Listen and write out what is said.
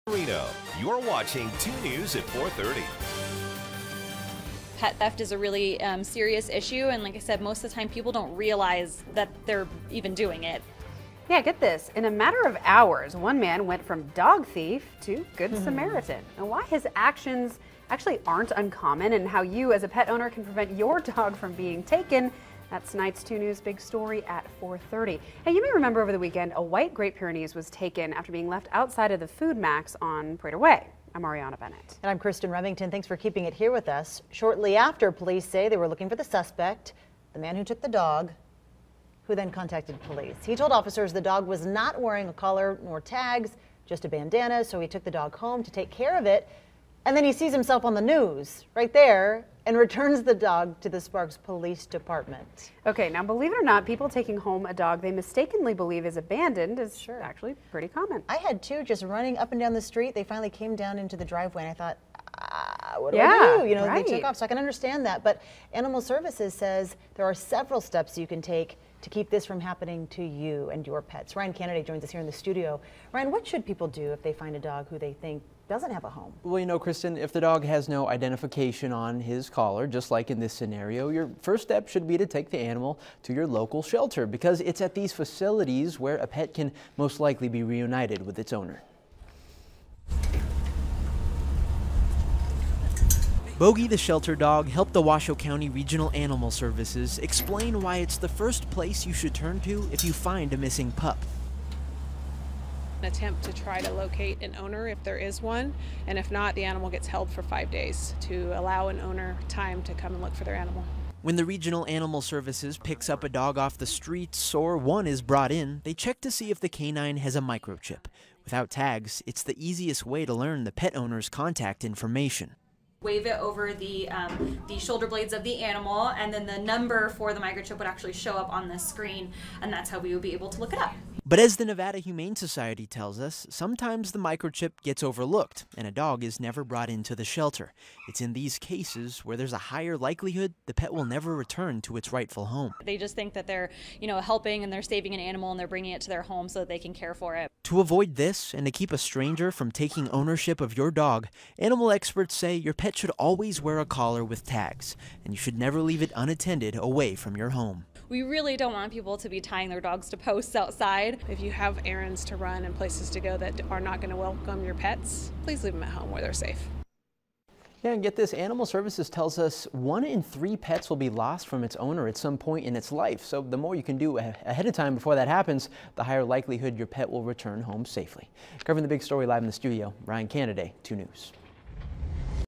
Reno, you're watching 2 News at 4:30. Pet theft is a really serious issue, and like I said, most of the time people don't realize that they're even doing it. Yeah, get this. In a matter of hours, one man went from dog thief to Good Samaritan. And why his actions actually aren't uncommon and how you as a pet owner can prevent your dog from being taken, that's tonight's 2 News big story at 4:30. Hey, you may remember over the weekend, a white Great Pyrenees was taken after being left outside of the Food Max on Parade Way. I'm Ariana Bennett. And I'm Kristen Remington. Thanks for keeping it here with us. Shortly after, police say they were looking for the suspect, the man who took the dog, who then contacted police. He told officers the dog was not wearing a collar nor tags, just a bandana, so he took the dog home to take care of it. And then he sees himself on the news right there and returns the dog to the Sparks Police Department. Okay, now believe it or not, people taking home a dog they mistakenly believe is abandoned is actually pretty common. I had two just running up and down the street. They finally came down into the driveway and I thought, what do I do? You know, they took off, so I can understand that. But Animal Services says there are several steps you can take to keep this from happening to you and your pets. Ryan Kennedy joins us here in the studio. Ryan, what should people do if they find a dog who they think doesn't have a home? Well, you know, Kristen, if the dog has no identification on his collar, just like in this scenario, your first step should be to take the animal to your local shelter, because it's at these facilities where a pet can most likely be reunited with its owner. Bogey the shelter dog helped the Washoe County Regional Animal Services explain why it's the first place you should turn to if you find a missing pup. An attempt to try to locate an owner if there is one, and if not, the animal gets held for 5 days to allow an owner time to come and look for their animal. When the Regional Animal Services picks up a dog off the streets or one is brought in, they check to see if the canine has a microchip. Without tags, it's the easiest way to learn the pet owner's contact information. Wave it over the shoulder blades of the animal, and then the number for the microchip would actually show up on the screen, and that's how we would be able to look it up. But as the Nevada Humane Society tells us, sometimes the microchip gets overlooked and a dog is never brought into the shelter. It's in these cases where there's a higher likelihood the pet will never return to its rightful home. They just think that they're, helping and they're saving an animal and they're bringing it to their home so that they can care for it. To avoid this and to keep a stranger from taking ownership of your dog, animal experts say your pet should always wear a collar with tags, and you should never leave it unattended away from your home. We really don't want people to be tying their dogs to posts outside. If you have errands to run and places to go that are not going to welcome your pets, please leave them at home where they're safe. Yeah, and get this, Animal Services tells us 1 in 3 pets will be lost from its owner at some point in its life. So the more you can do ahead of time before that happens, the higher likelihood your pet will return home safely. Covering the big story live in the studio, Ryan Kennedy, 2 News.